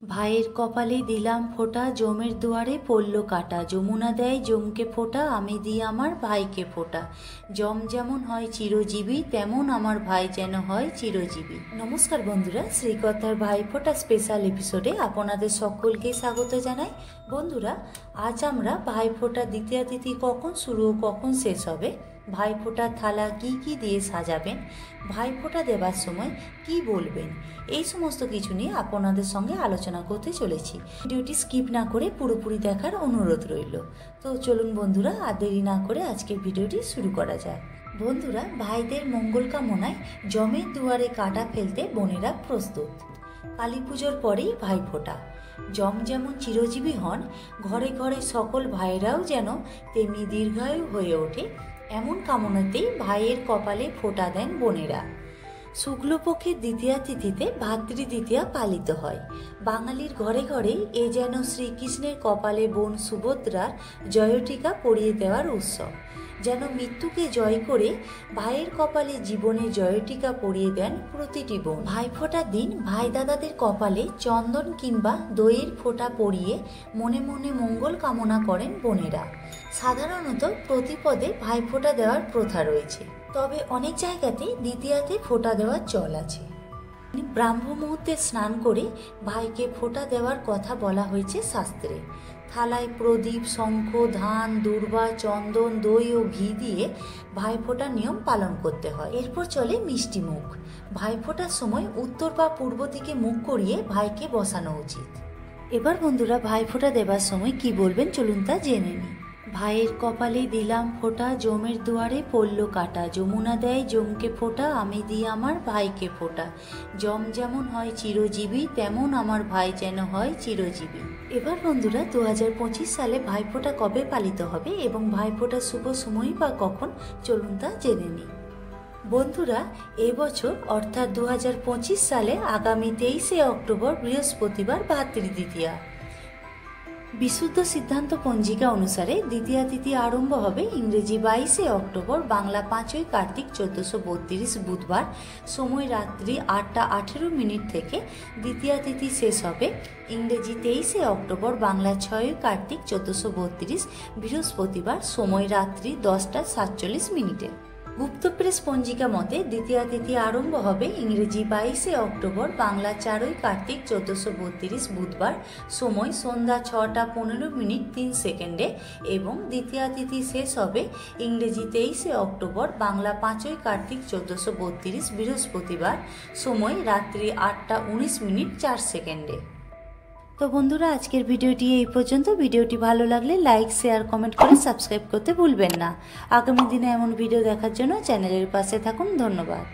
ভাইয়ের কপালে দিলাম ফোঁটা, জমের দুয়ারে পড়ল কাটা। যমুনা দেয় জমকে ফোঁটা, আমি দিই আমার ভাইকে ফোঁটা। জম যেমন হয় চিরজীবী, তেমন আমার ভাই যেন হয় চিরজীবী। নমস্কার বন্ধুরা, শ্রীকথার ভাইফোঁটা স্পেশাল এপিসোডে আপনাদের সকলকে স্বাগত জানাই। বন্ধুরা, আজ আমরা ভাইফোঁটা দ্বিতীয়া তিথি কখন শুরু ও কখন শেষ হবে, ভাইফোঁটার থালা কি কি দিয়ে সাজাবেন, ভাইফোঁটা দেবার সময় কি বলবেন, এই সমস্ত কিছু নিয়ে আপনাদের সঙ্গে আলোচনা করতে চলেছি। ভিডিওটি স্কিপ না করে পুরোপুরি দেখার অনুরোধ রইল। তো চলুন বন্ধুরা, আর দেরি না করে আজকের ভিডিওটি শুরু করা যায়। বন্ধুরা, ভাইদের মঙ্গল কামনায় জমের দুয়ারে কাটা ফেলতে বোনেরা প্রস্তুত। কালী পুজোর পরেই ভাইফোঁটা। জম যেমন চিরজীবী হন, ঘরে ঘরে সকল ভাইয়েরাও যেন তেমনি দীর্ঘায়ু হয়ে ওঠে, এমন কামনাতেই ভাইয়ের কপালে ফোঁটা দেন বোনেরা। শুক্লপক্ষের দ্বিতীয়া তিথিতে ভাতৃদ্বিতীয়া পালিত হয়। বাঙালির ঘরে ঘরে এ যেন শ্রীকৃষ্ণের কপালে বোন সুভদ্রার জয়টিকা পরিয়ে দেওয়ার উৎসব। যেন মৃত্যুকে জয় করে ভাইয়ের কপালে জীবনের জয়টিকা পরিয়ে দেন প্রতিটি বোন। ভাইফোঁটার দিন ভাই দাদাদের কপালে চন্দন কিংবা দইয়ের ফোঁটা পরিয়ে মনে মনে মঙ্গল কামনা করেন বোনেরা। সাধারণত প্রতিপদে ভাইফোঁটা দেওয়ার প্রথা রয়েছে, তবে অনেক জায়গাতে দ্বিতীয়াতে ফোঁটা দেওয়ার চল আছে। ব্রাহ্ম মুহূর্তে স্নান করে ভাইকে ফোঁটা দেওয়ার কথা বলা হয়েছে শাস্ত্রে। থালায় প্রদীপ, শঙ্খ, ধান, দূর্বা, চন্দন, দই ও ঘি দিয়ে ভাইফোঁটার নিয়ম পালন করতে হয়। এরপর চলে মিষ্টি মুখ। ভাইফোঁটার সময় উত্তর বা পূর্ব দিকে মুখ করিয়ে ভাইকে বসানো উচিত। এবার বন্ধুরা, ভাইফোঁটা দেবার সময় কি বলবেন চলুন তা জেনে নিই। ভাইয়ের কপালে দিলাম ফোঁটা, জমের দুয়ারে পড়ল কাটা। যমুনা দেয় জমকে ফোঁটা, আমি দিই আমার ভাইকে ফোঁটা। জম যেমন হয় চিরজীবী, তেমন আমার ভাই যেন হয় চিরজীবী। এবার বন্ধুরা, 2025 সালে ভাইফোঁটা কবে পালিত হবে এবং ভাইফোঁটার শুভ সময় বা কখন, চলুন তা জেনে নিই। বন্ধুরা, এবছর অর্থাৎ 2025 সালে আগামী 23শে অক্টোবর বৃহস্পতিবার ভাতৃদ্বিতীয়া। বিশুদ্ধ সিদ্ধান্ত পঞ্জিকা অনুসারে দ্বিতীয়া তিথি আরম্ভ হবে ইংরেজি 22শে অক্টোবর, বাংলা 5ই কার্তিক 1432 বুধবার, সময় রাত্রি 8টা 18 মিনিট থেকে। দ্বিতীয়া তিথি শেষ হবে ইংরেজি 23শে অক্টোবর, বাংলা 6ই কার্তিক 1432 বৃহস্পতিবার, সময় রাত্রি 10টা 47 মিনিটে। গুপ্ত প্রেস পঞ্জিকা মতে দ্বিতীয়া তিথি আরম্ভ হবে ইংরেজি 22শে অক্টোবর, বাংলা 4ই কার্তিক 1432 বুধবার, সময় সন্ধ্যা 6টা 15 মিনিট 3 সেকেন্ডে এবং দ্বিতীয়া তিথি শেষ হবে ইংরেজি 23শে অক্টোবর, বাংলা 5ই কার্তিক 1432 বৃহস্পতিবার, সময় রাত্রি 8টা 19 মিনিট 4 সেকেন্ডে। তো বন্ধুরা, আজকের ভিডিওটি এই পর্যন্ত। ভিডিওটি ভালো লাগলে লাইক, শেয়ার, কমেন্ট করে সাবস্ক্রাইব করতে ভুলবেন না। আগামী দিনে এমন ভিডিও দেখার জন্য চ্যানেলের পাশে থাকুন। ধন্যবাদ।